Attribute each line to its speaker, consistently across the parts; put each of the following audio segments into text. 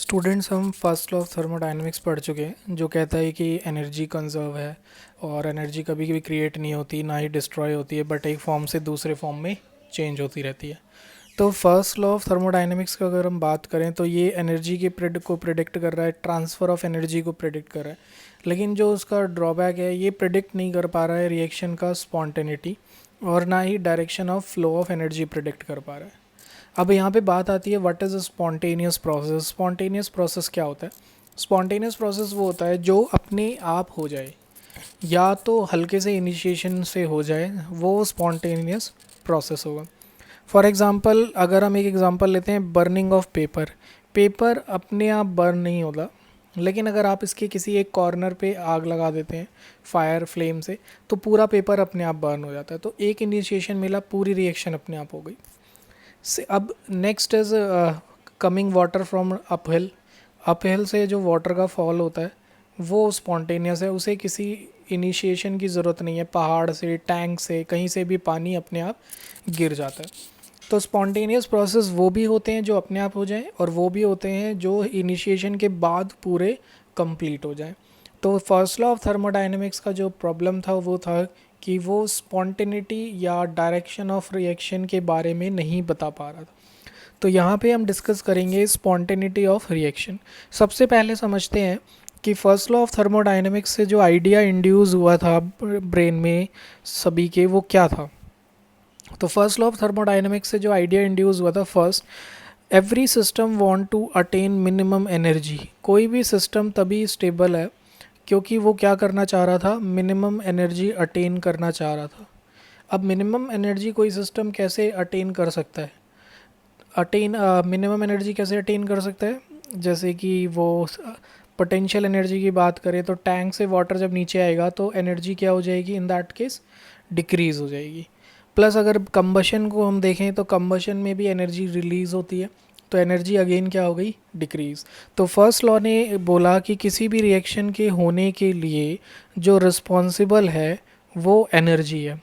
Speaker 1: Students हम first law of thermodynamics पढ़ चुके हैं जो कहता है कि एनर्जी कंजर्व है और एनर्जी कभी कभी क्रिएट नहीं होती ना ही डिस्ट्रॉय होती है बट एक फॉर्म से दूसरे फॉर्म में चेंज होती रहती है। तो फर्स्ट लॉ ऑफ थर्मोडायनेमिक्स का अगर हम बात करें तो ये एनर्जी के प्रिडिक्ट कर रहा है, ट्रांसफ़र ऑफ एनर्जी को प्रिडिक्ट कर रहा है। लेकिन जो उसका ड्रॉबैक है ये प्रिडिक्ट नहीं कर पा रहा है रिएक्शन का स्पॉन्टेनिटी और ना ही direction of flow of energy predict कर पा रहा है। अब यहाँ पे बात आती है what is a spontaneous process. Spontaneous process क्या होता है? स्पॉन्टेनियस प्रोसेस वो होता है जो अपने आप हो जाए या तो हल्के से इनिशिएशन से हो जाए, वो स्पॉन्टेनियस प्रोसेस होगा। फॉर एग्ज़ाम्पल अगर हम एक एग्ज़ाम्पल लेते हैं बर्निंग ऑफ पेपर। पेपर अपने आप बर्न नहीं होता, लेकिन अगर आप इसके किसी एक कॉर्नर पे आग लगा देते हैं फायर फ्लेम से तो पूरा पेपर अपने आप बर्न हो जाता है। तो एक इनिशिएशन मिला, पूरी रिएक्शन अपने आप हो गई। से अब next is coming water from uphill. Uphill से जो वाटर का फॉल होता है वो स्पॉन्टेनियस है, उसे किसी इनिशिएशन की ज़रूरत नहीं है। पहाड़ से, टैंक से, कहीं से भी पानी अपने आप गिर जाता है। तो स्पॉन्टेनियस प्रोसेस वो भी होते हैं जो अपने आप हो जाएं और वो भी होते हैं जो इनिशिएशन के बाद पूरे कंप्लीट हो जाएं। तो फर्स्ट लॉ ऑफ थर्मोडायनेमिक्स का जो प्रॉब्लम था वो था कि वो स्पॉन्टेनिटी या डायरेक्शन ऑफ रिएक्शन के बारे में नहीं बता पा रहा था। तो यहाँ पे हम डिस्कस करेंगे स्पॉन्टेनिटी ऑफ रिएक्शन। सबसे पहले समझते हैं कि फर्स्ट लॉ ऑफ थर्मोडायनेमिक्स से जो आइडिया इंड्यूस हुआ था ब्रेन में सभी के, वो क्या था? तो फर्स्ट लॉ ऑफ थर्मोडायनेमिक्स से जो आइडिया इंड्यूस हुआ था, first, every system want to attain minimum energy. कोई भी सिस्टम तभी स्टेबल है क्योंकि वो क्या करना चाह रहा था, मिनिमम एनर्जी अटेन करना चाह रहा था। अब मिनिमम एनर्जी कोई सिस्टम कैसे अटेन कर सकता है? मिनिमम एनर्जी कैसे अटेन कर सकता है? जैसे कि वो पोटेंशियल एनर्जी की बात करें तो टैंक से वाटर जब नीचे आएगा तो एनर्जी क्या हो जाएगी, इन दैट केस डिक्रीज़ हो जाएगी। प्लस अगर कंबशन को हम देखें तो कंबशन में भी एनर्जी रिलीज़ होती है, तो एनर्जी अगेन क्या हो गई, डिक्रीज़। तो फर्स्ट लॉ ने बोला कि किसी भी रिएक्शन के होने के लिए जो रिस्पॉन्सिबल है वो एनर्जी है।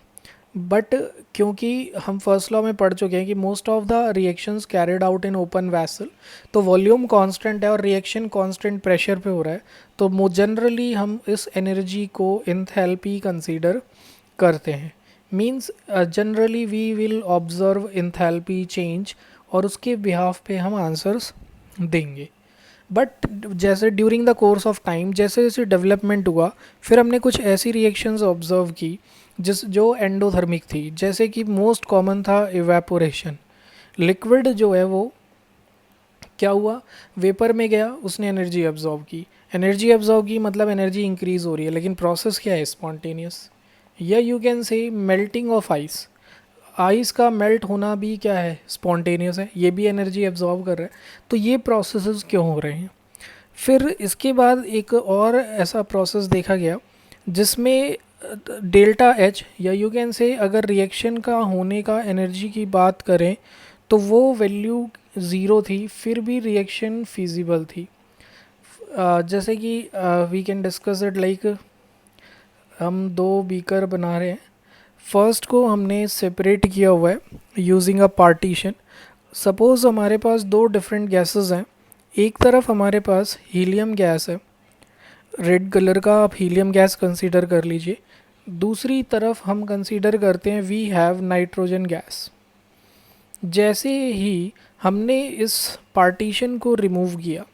Speaker 1: बट क्योंकि हम फर्स्ट लॉ में पढ़ चुके हैं कि most of the reactions carried out in open vessel, तो वॉल्यूम कांस्टेंट है और रिएक्शन कांस्टेंट प्रेशर पे हो रहा है, तो जनरली हम इस एनर्जी को इंथैल्पी कंसीडर करते हैं। Means generally we will observe enthalpy change और उसके बिहाफ पे हम आंसर्स देंगे। बट जैसे during the course of time जैसे जैसे डेवलपमेंट हुआ, फिर हमने कुछ ऐसी रिएक्शंस ऑब्जर्व की जिस जो एंडोथर्मिक थी। जैसे कि मोस्ट कॉमन था इवेपोरेशन। लिक्विड जो है वो क्या हुआ, वेपर में गया, उसने एनर्जी एब्जॉर्ब की। एनर्जी एब्जॉर्ब की मतलब एनर्जी इंक्रीज हो रही है, लेकिन प्रोसेस क्या है, स्पॉन्टेनियस। या यू कैन से मेल्टिंग ऑफ आइस। आइस का मेल्ट होना भी क्या है, स्पॉन्टेनियस है, ये भी एनर्जी एब्जॉर्ब कर रहा है। तो ये प्रोसेसेस क्यों हो रहे हैं? फिर इसके बाद एक और ऐसा प्रोसेस देखा गया जिसमें डेल्टा एच, या यू कैन से अगर रिएक्शन का होने का एनर्जी की बात करें तो वो वैल्यू ज़ीरो थी, फिर भी रिएक्शन फिजिबल थी। जैसे कि we can discuss it like, हम दो बीकर बना रहे हैं। फर्स्ट को हमने सेपरेट किया हुआ है यूजिंग अ पार्टीशन। सपोज़ हमारे पास दो डिफरेंट गैसेस हैं। एक तरफ हमारे पास हीलियम गैस है, रेड कलर का आप हीलियम गैस कंसीडर कर लीजिए। दूसरी तरफ हम कंसीडर करते हैं वी हैव नाइट्रोजन गैस। जैसे ही हमने इस पार्टीशन को रिमूव किया,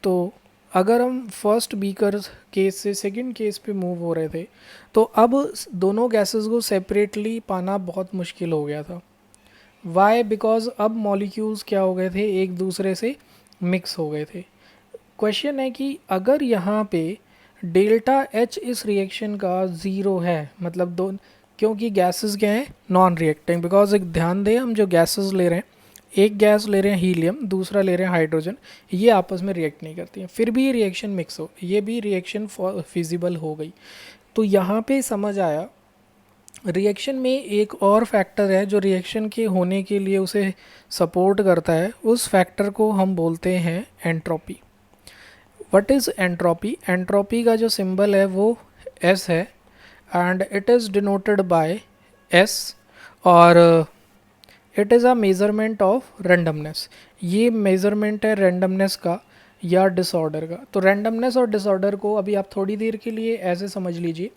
Speaker 1: तो अगर हम फर्स्ट बीकर केस से सेकंड केस पे मूव हो रहे थे तो अब दोनों गैसेस को सेपरेटली पाना बहुत मुश्किल हो गया था। वाई? बिकॉज अब मॉलिक्यूल्स क्या हो गए थे, एक दूसरे से मिक्स हो गए थे। क्वेश्चन है कि अगर यहाँ पे डेल्टा एच इस रिएक्शन का ज़ीरो है, मतलब दो, क्योंकि गैसेस क्या हैं, नॉन रिएक्टिंग। बिकॉज एक ध्यान दें, हम जो गैसेस ले रहे हैं, एक गैस ले रहे हैं हीलियम, दूसरा ले रहे हैं हाइड्रोजन, ये आपस में रिएक्ट नहीं करती हैं, फिर भी रिएक्शन मिक्स हो, ये भी रिएक्शन फिजिबल हो गई। तो यहाँ पे समझ आया रिएक्शन में एक और फैक्टर है जो रिएक्शन के होने के लिए उसे सपोर्ट करता है। उस फैक्टर को हम बोलते हैं entropy. What is entropy? Entropy का जो सिंबल है वो एस है and it is denoted by S, और it is a measurement of randomness. ये मेज़रमेंट है रैंडमनेस का। या डिसऑर्डर का। तो रैंडमनेस और डिसऑर्डर को अभी आप थोड़ी देर के लिए ऐसे समझ लीजिए,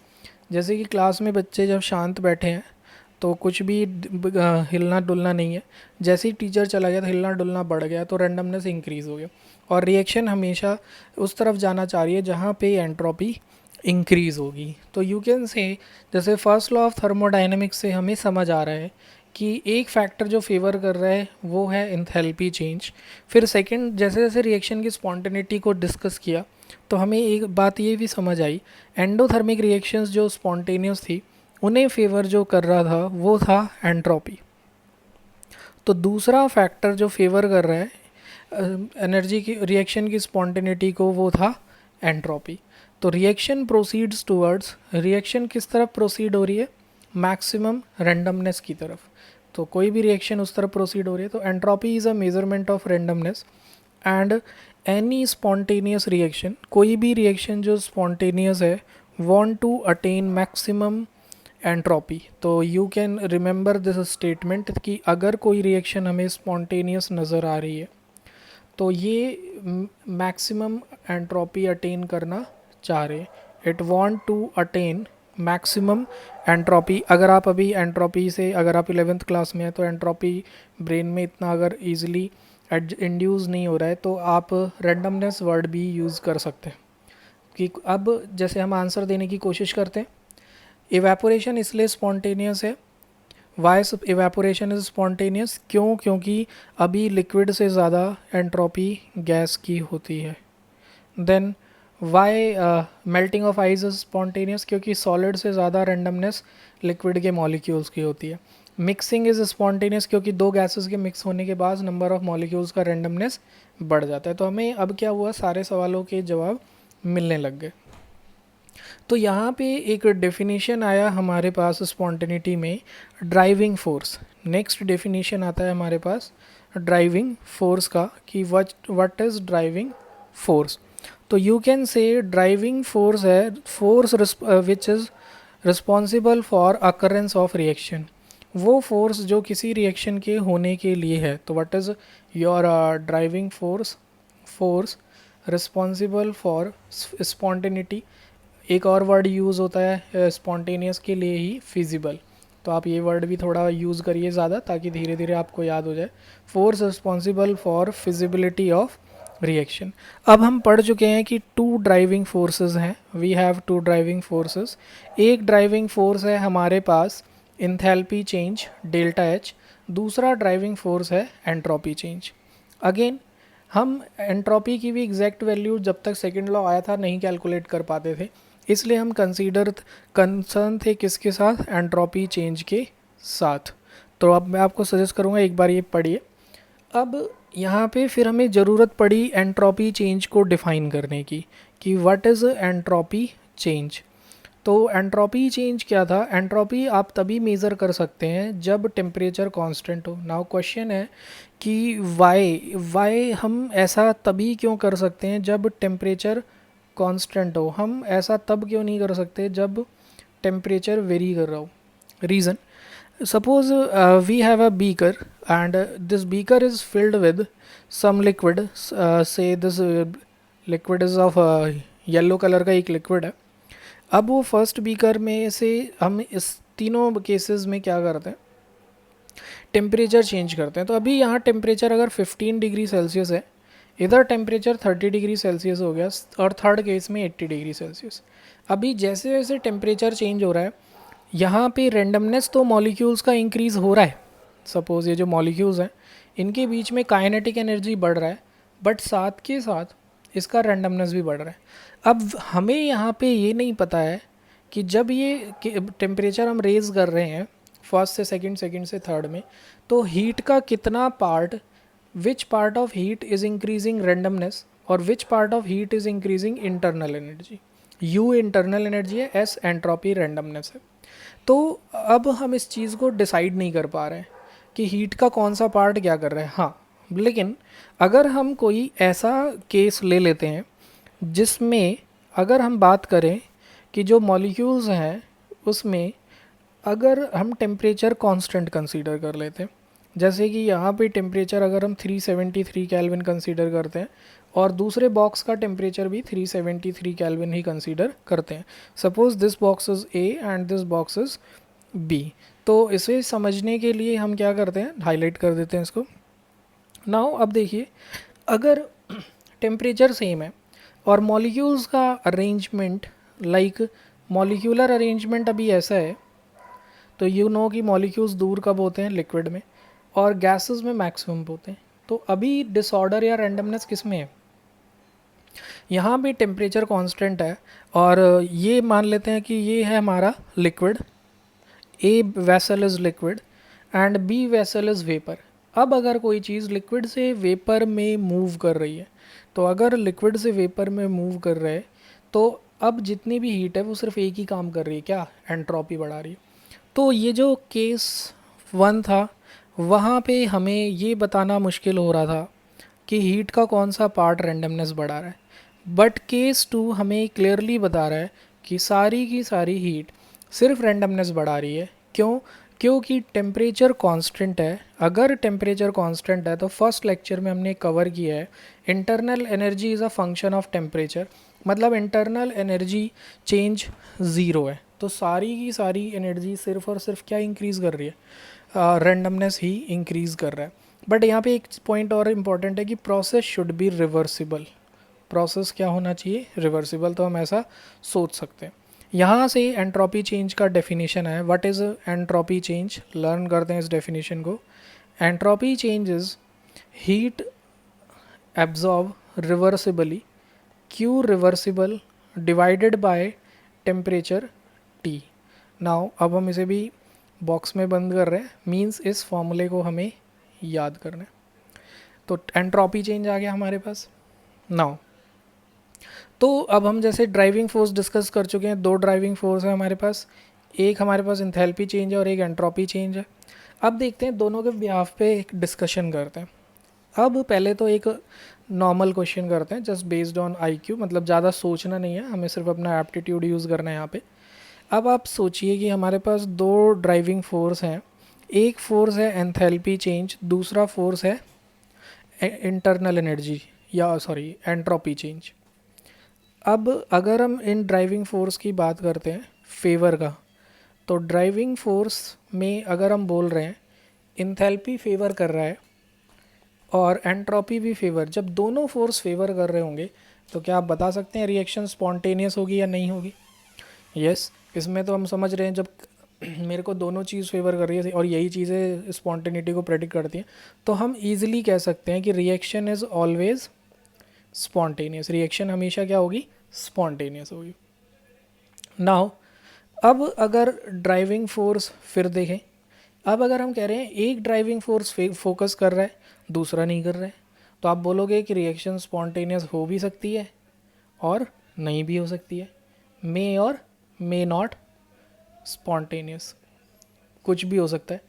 Speaker 1: जैसे कि क्लास में बच्चे जब शांत बैठे हैं तो कुछ भी हिलना डुलना नहीं है, जैसे ही टीचर चला गया तो हिलना डुलना बढ़ गया, तो रैंडमनेस इंक्रीज़ हो गया। और रिएक्शन हमेशा उस तरफ जाना चाह रही है जहाँ पे एंट्रोपी इंक्रीज़ होगी। तो यू कैन से, जैसे फर्स्ट लॉ ऑफ थर्मोडायनेमिक्स से हमें समझ आ रहा है कि एक फैक्टर जो फेवर कर रहा है वो है एंथैल्पी चेंज। फिर सेकंड, जैसे जैसे रिएक्शन की स्पॉन्टेनिटी को डिस्कस किया तो हमें एक बात ये भी समझ आई, एंडोथर्मिक रिएक्शंस जो स्पॉन्टेनियस थी उन्हें फेवर जो कर रहा था वो था एंट्रोपी। तो दूसरा फैक्टर जो फेवर कर रहा है एनर्जी की रिएक्शन की स्पॉन्टेनिटी को वो था एंट्रोपी। तो रिएक्शन प्रोसीड्स टूवर्ड्स, रिएक्शन किस तरफ प्रोसीड हो रही है, मैक्सिमम रैंडमनेस की तरफ। तो कोई भी रिएक्शन उस तरफ प्रोसीड हो रही है। तो entropy is a measurement of randomness and any spontaneous reaction, कोई भी रिएक्शन जो स्पॉन्टेनियस है want to attain maximum entropy. तो you can remember this statement कि अगर कोई रिएक्शन हमें स्पॉन्टेनियस नज़र आ रही है तो ये मैक्सिमम एंट्रोपी अटेन करना चाह रहे, it want to attain maximum entropy. अगर आप अभी एंट्रोपी से, अगर आप 11th क्लास में हैं तो एंट्रोपी ब्रेन में इतना अगर ईजिली इंड्यूस नहीं हो रहा है तो आप रैंडमनेस वर्ड भी यूज़ कर सकते हैं। कि अब जैसे हम आंसर देने की कोशिश करते हैं, इवेपोरेशन इसलिए स्पॉन्टेनियस है। वाई इवेपोरेशन इज स्पॉन्टेनियस, क्यों, क्योंकि अभी लिक्विड से ज़्यादा एंट्रोपी गैस की होती है। Then why melting of ice is spontaneous, क्योंकि सॉलिड से ज़्यादा रैंडमनेस लिक्विड के मॉलिक्यूल्स की होती है। मिक्सिंग इज स्पॉन्टेनियस, क्योंकि दो गैसेस के मिक्स होने के बाद नंबर ऑफ मॉलिक्यूल्स का रैंडमनेस बढ़ जाता है। तो हमें अब क्या हुआ, सारे सवालों के जवाब मिलने लग गए। तो यहाँ पे एक डेफिनेशन आया हमारे पास स्पॉन्टेनिटी में, ड्राइविंग फोर्स। नेक्स्ट डेफिनेशन आता है हमारे पास ड्राइविंग फोर्स का, कि व्हाट इज़ ड्राइविंग फोर्स। तो you can say driving force है force which is responsible for occurrence of reaction, वो फोर्स जो किसी रिएक्शन के होने के लिए है। तो what is your driving force, force responsible for spontaneity. एक और वर्ड यूज़ होता है स्पॉन्टेनियस के लिए ही, फिजिबल। तो आप ये वर्ड भी थोड़ा यूज़ करिए ज़्यादा, ताकि धीरे धीरे आपको याद हो जाए। Force responsible for feasibility of reaction. अब हम पढ़ चुके हैं कि टू ड्राइविंग फोर्सेस हैं, we have two driving forces. एक ड्राइविंग फोर्स है हमारे पास इंथैल्पी चेंज डेल्टा एच, दूसरा ड्राइविंग फोर्स है एंट्रोपी चेंज। अगेन हम एंट्रोपी की भी एग्जैक्ट वैल्यू जब तक सेकेंड लॉ आया था नहीं कैलकुलेट कर पाते थे, इसलिए हम कंसर्न थे किसके साथ, एंट्रोपी चेंज के साथ। तो अब मैं आपको सजेस्ट करूँगा एक बार ये पढ़िए। अब यहाँ पे फिर हमें ज़रूरत पड़ी एंट्रोपी चेंज को डिफ़ाइन करने की, कि व्हाट इज़ एंट्रोपी चेंज। तो एंट्रोपी चेंज क्या था, एंट्रोपी आप तभी मेज़र कर सकते हैं जब टेम्परेचर कांस्टेंट हो। नाउ क्वेश्चन है कि वाई हम ऐसा तभी क्यों कर सकते हैं जब टेम्परेचर कांस्टेंट हो, हम ऐसा तब क्यों नहीं कर सकते जब टेम्परेचर वेरी कर रहा हो। Reason, suppose we have a beaker and this beaker is filled with some liquid, say this liquid is of yellow color का एक liquid है। अब वो फर्स्ट बीकर में से हम इस तीनों केसेस में क्या करते हैं, टेम्परेचर चेंज करते हैं। तो अभी यहाँ टेम्परेचर अगर 15 डिग्री सेल्सियस है, इधर टेम्परेचर 30 डिग्री सेल्सियस हो गया, और थर्ड केस में 80 डिग्री सेल्सियस। अभी जैसे जैसे टेम्परेचर चेंज हो रहा है, यहाँ पे रेंडमनेस तो मॉलिक्यूल्स का इंक्रीज़ हो रहा है। सपोज़ ये जो मॉलिक्यूल्स हैं इनके बीच में काइनेटिक एनर्जी बढ़ रहा है, बट साथ के साथ इसका रेंडमनेस भी बढ़ रहा है। अब हमें यहाँ पे ये नहीं पता है कि जब ये टेम्परेचर हम रेज़ कर रहे हैं फर्स्ट से सेकंड, सेकंड से थर्ड में, तो हीट का कितना part, which part of heat is increasing randomness और which part of heat is increasing internal energy. U internal energy है, एस एंट्रोपी रेंडमनेस है। तो अब हम इस चीज़ को डिसाइड नहीं कर पा रहे हैं कि हीट का कौन सा पार्ट क्या कर रहा है। हाँ, लेकिन अगर हम कोई ऐसा केस ले लेते हैं जिसमें अगर हम बात करें कि जो मॉलिक्यूल्स हैं उसमें अगर हम टेम्परेचर कांस्टेंट कंसीडर कर लेते हैं, जैसे कि यहाँ पे टेम्परेचर अगर हम 373 केल्विन कंसीडर करते हैं और दूसरे बॉक्स का टेम्परेचर भी 373 केल्विन ही कंसीडर करते हैं। Suppose this box is A and this box is B. तो इसे समझने के लिए हम क्या करते हैं, हाईलाइट कर देते हैं इसको। नाउ अब देखिए, अगर टेम्परेचर सेम है और मॉलिक्यूल्स का अरेंजमेंट लाइक मॉलिक्यूलर अरेंजमेंट अभी ऐसा है, तो यू नो कि मॉलिक्यूल्स दूर कब होते हैं, लिक्विड में, और गैसेस में मैक्सिमम होते हैं। तो अभी डिसऑर्डर या रैंडमनेस किस में है, यहाँ पे टेम्परेचर कांस्टेंट है और ये मान लेते हैं कि ये है हमारा liquid, A vessel is liquid and B vessel is vapour. अब अगर कोई चीज़ लिक्विड से वेपर में मूव कर रही है, तो अगर लिक्विड से वेपर में मूव कर रहे हैं तो अब जितनी भी हीट है वो सिर्फ एक ही काम कर रही है, क्या, एंट्रोपी बढ़ा रही है। तो ये जो केस 1 था वहाँ पे हमें ये बताना मुश्किल हो रहा था कि हीट का कौन सा पार्ट रैंडमनेस बढ़ा रहा है, बट केस 2 हमें क्लियरली बता रहा है कि सारी की सारी हीट सिर्फ रैंडमनेस बढ़ा रही है। क्यों? क्योंकि टेम्परेचर कांस्टेंट है। अगर टेम्परेचर कांस्टेंट है तो फर्स्ट लेक्चर में हमने कवर किया है internal energy is a function of temperature, मतलब इंटरनल एनर्जी चेंज ज़ीरो है। तो सारी की सारी एनर्जी सिर्फ और सिर्फ क्या इंक्रीज़ कर रही है, रैंडमनेस ही इंक्रीज़ कर रहा है। बट यहाँ पे एक पॉइंट और इम्पॉर्टेंट है कि process should be reversible. Process क्या होना चाहिए, रिवर्सिबल। तो हम ऐसा सोच सकते हैं। यहाँ से एंट्रोपी चेंज का डेफिनेशन है। What is entropy change, learn करते हैं इस डेफिनेशन को। Entropy change is heat absorb reversibly, Q reversible divided by temperature T. Now अब हम इसे भी बॉक्स में बंद कर रहे हैं, मींस इस फॉर्मूले को हमें याद करना है। तो एंट्रोपी चेंज आ गया हमारे पास। नाउ तो अब हम जैसे ड्राइविंग फोर्स डिस्कस कर चुके हैं, दो ड्राइविंग फोर्स है हमारे पास, एक हमारे पास इंथैल्पी चेंज है और एक एंट्रोपी चेंज है। अब देखते हैं दोनों के बिहाफ पे एक डिस्कशन करते हैं। अब पहले तो एक नॉर्मल क्वेश्चन करते हैं जस्ट बेस्ड ऑन आईक्यू, मतलब ज़्यादा सोचना नहीं है, हमें सिर्फ अपना एप्टीट्यूड यूज़ करना है यहाँ पे। अब आप सोचिए कि हमारे पास दो ड्राइविंग फोर्स हैं, एक फोर्स है एंथैल्पी चेंज, दूसरा फोर्स है इंटरनल एनर्जी या सॉरी एंट्रोपी चेंज। अब अगर हम इन ड्राइविंग फोर्स की बात करते हैं फेवर का, तो ड्राइविंग फोर्स में अगर हम बोल रहे हैं इंथैल्पी फेवर कर रहा है और एंट्रोपी भी फेवर, जब दोनों फोर्स फेवर कर रहे होंगे तो क्या आप बता सकते हैं रिएक्शन स्पॉन्टेनियस होगी या नहीं होगी? यस, इसमें तो हम समझ रहे हैं जब मेरे को दोनों चीज़ फेवर कर रही है और यही चीज़ें स्पॉन्टेनिटी को प्रेडिक्ट करती हैं, तो हम ईजिली कह सकते हैं कि reaction is always spontaneous. Reaction हमेशा क्या होगी, स्पॉन्टेनियस होगी। नाउ अब अगर ड्राइविंग फोर्स फिर देखें, अब अगर हम कह रहे हैं एक ड्राइविंग फोर्स फोकस कर रहा है दूसरा नहीं कर रहा है, तो आप बोलोगे कि रिएक्शन स्पॉन्टेनियस हो भी सकती है और नहीं भी हो सकती है, मे और मे नॉट स्पॉन्टेनियस, कुछ भी हो सकता है।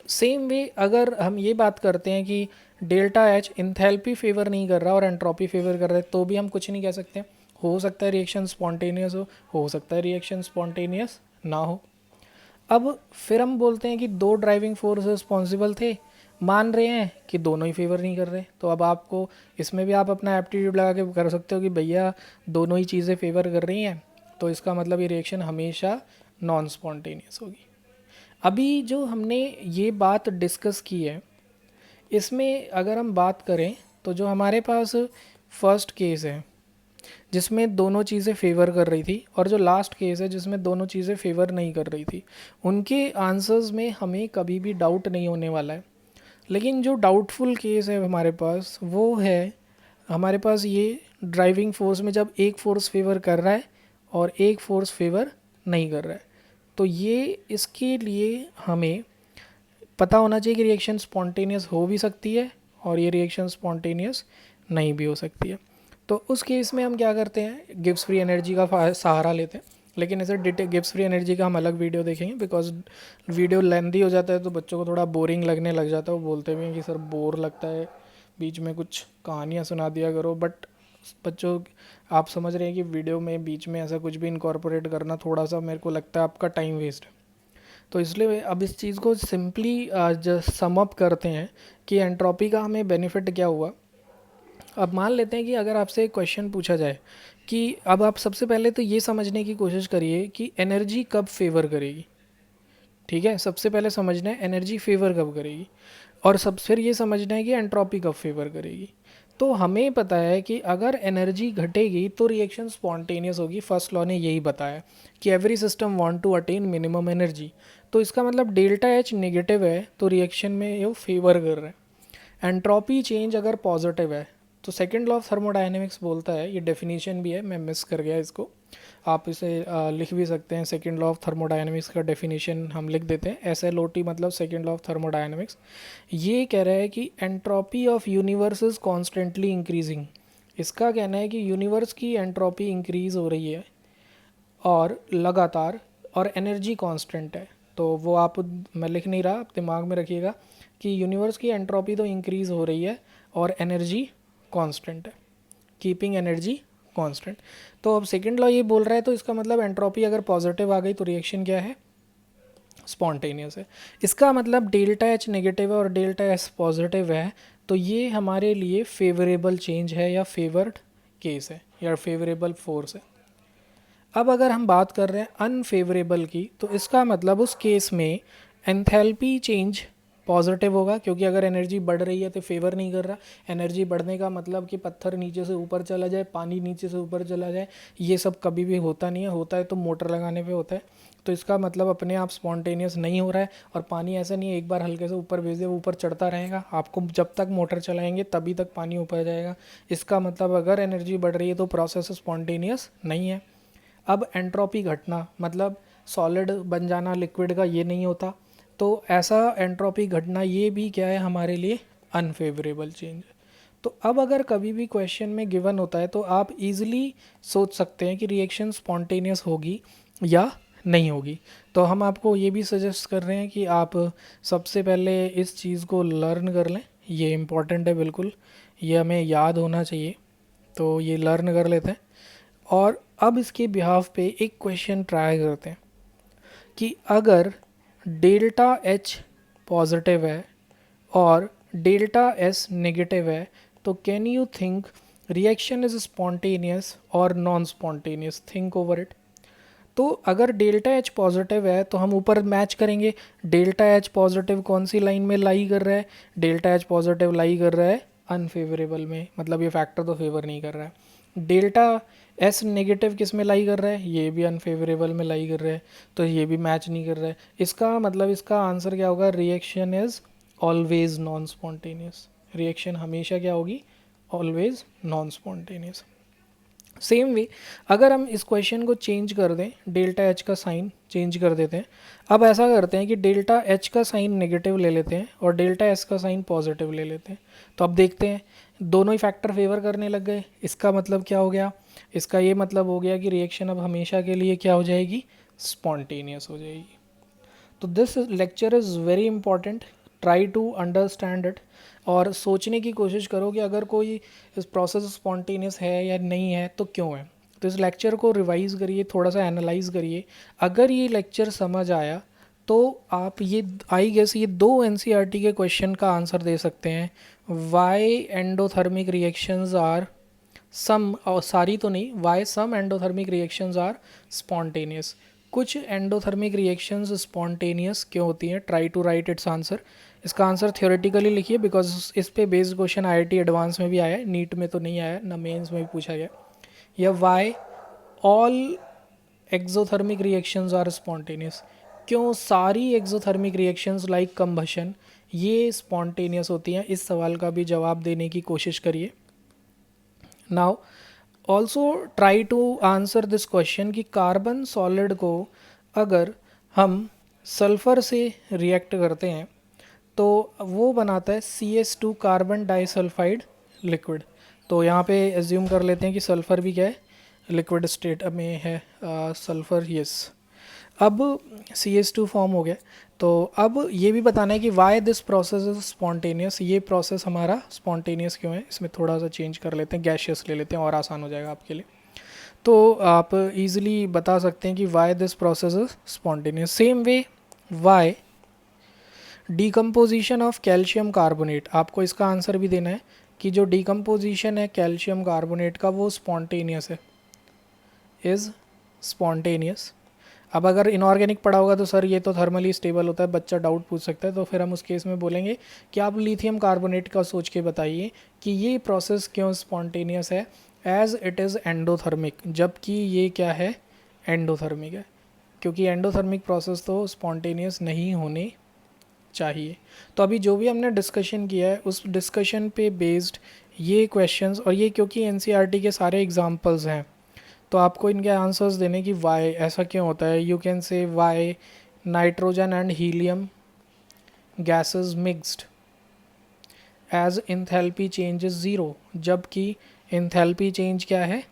Speaker 1: सेम वे अगर हम ये बात करते हैं कि डेल्टा एच इंथैल्पी फेवर नहीं कर रहा और एंट्रोपी फेवर कर रहा है, तो भी हम कुछ नहीं कह सकते। हो सकता है रिएक्शन स्पॉन्टेनियस हो सकता है रिएक्शन स्पॉन्टेनियस ना हो। अब फिर हम बोलते हैं कि दो ड्राइविंग फोर्स रिस्पॉन्सिबल थे, मान रहे हैं कि दोनों ही फेवर नहीं कर रहे, तो अब आपको इसमें भी आप अपना एप्टीट्यूड लगा के कर सकते हो कि भैया दोनों ही चीज़ें फेवर कर रही हैं, तो इसका मतलब ये रिएक्शन हमेशा नॉन स्पॉन्टेनियस होगी। अभी जो हमने ये बात डिस्कस की है, इसमें अगर हम बात करें तो जो हमारे पास फर्स्ट केस है जिसमें दोनों चीज़ें फेवर कर रही थी और जो लास्ट केस है जिसमें दोनों चीज़ें फेवर नहीं कर रही थी, उनके आंसर्स में हमें कभी भी डाउट नहीं होने वाला है। लेकिन जो डाउटफुल केस है हमारे पास वो है हमारे पास ये ड्राइविंग फोर्स में जब एक फोर्स फेवर कर रहा है और एक फोर्स फेवर नहीं कर रहा है, तो ये इसके लिए हमें पता होना चाहिए कि रिएक्शन स्पॉन्टेनियस हो भी सकती है और ये रिएक्शन स्पॉन्टेनियस नहीं भी हो सकती है। तो उस केस में हम क्या करते हैं, गिब्स फ्री एनर्जी का सहारा लेते हैं। लेकिन ऐसे गिब्स फ्री एनर्जी का हम अलग वीडियो देखेंगे, बिकॉज वीडियो लेंदी हो जाता है तो बच्चों को थोड़ा बोरिंग लगने लग जाता है। वो बोलते भी हैं कि सर बोर लगता है, बीच में कुछ कहानियाँ सुना दिया करो। बट बच्चों, आप समझ रहे हैं कि वीडियो में बीच में ऐसा कुछ भी इनकॉर्पोरेट करना थोड़ा सा मेरे को लगता है आपका टाइम वेस्ट है। तो इसलिए अब इस चीज़ को सिंपली सम अप करते हैं कि एंट्रोपी का हमें बेनिफिट क्या हुआ। अब मान लेते हैं कि अगर आपसे एक क्वेश्चन पूछा जाए कि अब आप सबसे पहले तो ये समझने की कोशिश करिए कि एनर्जी कब फेवर करेगी। ठीक है, सबसे पहले समझना है एनर्जी फेवर कब करेगी, और सब फिर ये समझना है कि एंट्रोपी कब फेवर करेगी। तो हमें पता है कि अगर एनर्जी घटेगी तो रिएक्शन स्पॉन्टेनियस होगी। फर्स्ट लॉ ने यही बताया कि every system want to attain minimum energy. तो इसका मतलब डेल्टा एच नेगेटिव है तो रिएक्शन में ये फेवर कर रहा है। एंट्रोपी चेंज अगर पॉजिटिव है तो सेकंड लॉ ऑफ थर्मोडायनेमिक्स बोलता है, ये डेफिनेशन भी है, मैं मिस कर गया इसको, आप इसे लिख भी सकते हैं। सेकंड लॉ ऑफ थर्मोडायनेमिक्स का डेफिनेशन हम लिख देते हैं, SLOT मतलब सेकंड लॉ ऑफ थर्मोडायनेमिक्स। ये कह रहा है कि entropy of universe is constantly increasing. इसका कहना है कि यूनिवर्स की एंट्रोपी इंक्रीज़ हो रही है और लगातार, और एनर्जी कांस्टेंट है। तो वो आप, मैं लिख नहीं रहा, आप दिमाग में रखिएगा कि यूनिवर्स की एंट्रोपी तो इंक्रीज़ हो रही है और एनर्जी कांस्टेंट है, कीपिंग एनर्जी कांस्टेंट। तो अब सेकंड लॉ ये बोल रहा है, तो इसका मतलब एंट्रोपी अगर पॉजिटिव आ गई तो रिएक्शन क्या है, स्पॉन्टेनियस है। इसका मतलब डेल्टा एच नेगेटिव है और डेल्टा एस पॉजिटिव है, तो ये हमारे लिए फेवरेबल चेंज है या फेवर्ड केस है या फेवरेबल फोर्स है। अब अगर हम बात कर रहे हैं अनफेवरेबल की, तो इसका मतलब उस केस में एंथैल्पी चेंज पॉजिटिव होगा, क्योंकि अगर एनर्जी बढ़ रही है तो फेवर नहीं कर रहा। एनर्जी बढ़ने का मतलब कि पत्थर नीचे से ऊपर चला जाए, पानी नीचे से ऊपर चला जाए, ये सब कभी भी होता नहीं है। होता है तो मोटर लगाने पे होता है। तो इसका मतलब अपने आप स्पॉन्टेनियस नहीं हो रहा है। और पानी ऐसा नहीं है एक बार हल्के से ऊपर भेज दे वो ऊपर चढ़ता रहेगा, आपको जब तक मोटर चलाएंगे तभी तक पानी ऊपर जाएगा। इसका मतलब अगर एनर्जी बढ़ रही है तो प्रोसेस स्पॉन्टेनियस नहीं है। अब एंट्रोपी घटना मतलब सॉलिड बन जाना लिक्विड का, ये नहीं होता। तो ऐसा एंट्रोपी घटना ये भी क्या है हमारे लिए, अनफेवरेबल चेंज है। तो अब अगर कभी भी क्वेश्चन में गिवन होता है तो आप इजीली सोच सकते हैं कि रिएक्शन स्पॉन्टेनियस होगी या नहीं होगी। तो हम आपको ये भी सजेस्ट कर रहे हैं कि आप सबसे पहले इस चीज़ को लर्न कर लें, ये इम्पॉर्टेंट है बिल्कुल, ये हमें याद होना चाहिए। तो ये लर्न कर लेते हैं और अब इसके बिहाफ पे एक क्वेश्चन ट्राई करते हैं कि अगर डेल्टा एच पॉजिटिव है और डेल्टा एस नेगेटिव है तो can you think reaction is spontaneous और non spontaneous. Think over it. तो अगर डेल्टा एच पॉजिटिव है तो हम ऊपर मैच करेंगे, डेल्टा एच पॉजिटिव कौन सी लाइन में लाई कर रहा है, डेल्टा एच पॉजिटिव लाई कर रहा है अनफेवरेबल में, मतलब ये फैक्टर तो फेवर नहीं कर रहा है। डेल्टा एस नेगेटिव किस में लाई कर रहा है, ये भी अनफेवरेबल में लाई कर रहा है, तो ये भी मैच नहीं कर रहा है। इसका मतलब इसका आंसर क्या होगा, reaction is always non spontaneous. Reaction हमेशा क्या होगी, ऑलवेज नॉन स्पॉन्टेनियस। सेम वे अगर हम इस क्वेश्चन को चेंज कर दें, डेल्टा एच का साइन चेंज कर देते हैं। अब ऐसा करते हैं कि डेल्टा एच का साइन नेगेटिव ले लेते हैं और डेल्टा एस का साइन पॉजिटिव ले लेते हैं। तो अब देखते हैं दोनों ही फैक्टर फेवर करने लग गए। इसका मतलब क्या हो गया, इसका ये मतलब हो गया कि रिएक्शन अब हमेशा के लिए क्या हो जाएगी, स्पॉन्टेनियस हो जाएगी। तो this lecture is very important, try to understand it. और सोचने की कोशिश करो कि अगर कोई इस प्रोसेस स्पॉन्टेनियस है या नहीं है तो क्यों है। तो इस लेक्चर को रिवाइज़ करिए, थोड़ा सा एनालाइज करिए। अगर ये लेक्चर समझ आया तो आप ये आई गेस ये दो NCERT के क्वेश्चन का आंसर दे सकते हैं। Why endothermic reactions are some, और सारी तो नहीं, why some endothermic reactions are spontaneous. कुछ एंडोथर्मिक रिएक्शंस स्पॉन्टेनियस क्यों होती हैं, try to write its answer. इसका आंसर थियोरेटिकली लिखिए बिकॉज इस पे बेस्ड क्वेश्चन IIT एडवांस में भी आया है, नीट में तो नहीं आया, ना मेंस में भी पूछा गया। या why all exothermic reactions are spontaneous, क्यों सारी एक्सोथर्मिक रिएक्शंस लाइक कंबशन ये स्पॉन्टेनियस होती हैं। इस सवाल का भी जवाब देने की कोशिश करिए। Now also try to answer this question कि कार्बन सॉलिड को अगर हम सल्फ़र से रिएक्ट करते हैं तो वो बनाता है CS2 कार्बन डाइसल्फाइड लिक्विड। तो यहाँ पे एज्यूम कर लेते हैं कि सल्फ़र भी क्या है, लिक्विड स्टेट में है, सल्फ़र, यस। अब CS2 फॉर्म हो गया। तो अब ये भी बताना है कि why this process is spontaneous, ये प्रोसेस हमारा स्पॉन्टेनियस क्यों है। इसमें थोड़ा सा चेंज कर लेते हैं, गैशियस ले लेते हैं और आसान हो जाएगा आपके लिए। तो आप इजीली बता सकते हैं कि why this process is spontaneous. Same way why decomposition of calcium carbonate, आपको इसका आंसर भी देना है कि जो डीकम्पोजिशन है कैल्शियम कार्बोनेट का वो स्पॉन्टेनियस है, इज़ स्पॉन्टेनियस। अब अगर इनऑर्गेनिक पड़ा होगा तो सर ये तो थर्मली स्टेबल होता है, बच्चा डाउट पूछ सकता है, तो फिर हम उस केस में बोलेंगे कि आप लिथियम कार्बोनेट का सोच के बताइए कि ये प्रोसेस क्यों स्पॉन्टेनियस है, एज इट इज़ एंडोथर्मिक, जबकि ये क्या है, एंडोथर्मिक है, क्योंकि एंडोथर्मिक प्रोसेस तो स्पॉन्टेनियस नहीं होने चाहिए। तो अभी जो भी हमने डिस्कशन किया है उस डिस्कशन पे बेस्ड ये क्वेश्चंस, और ये क्योंकि एनसीईआरटी के सारे एग्जांपल्स हैं तो आपको इनके आंसर्स देने की वाई ऐसा क्यों होता है। You can say why nitrogen and helium gases mixed as enthalpy change is zero, जबकि इंथैल्पी चेंज क्या है,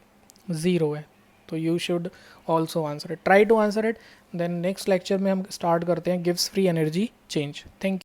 Speaker 1: ज़ीरो है। तो you should also answer it, try to answer it. Then next lecture में हम स्टार्ट करते हैं गिव्स free energy change. Thank you.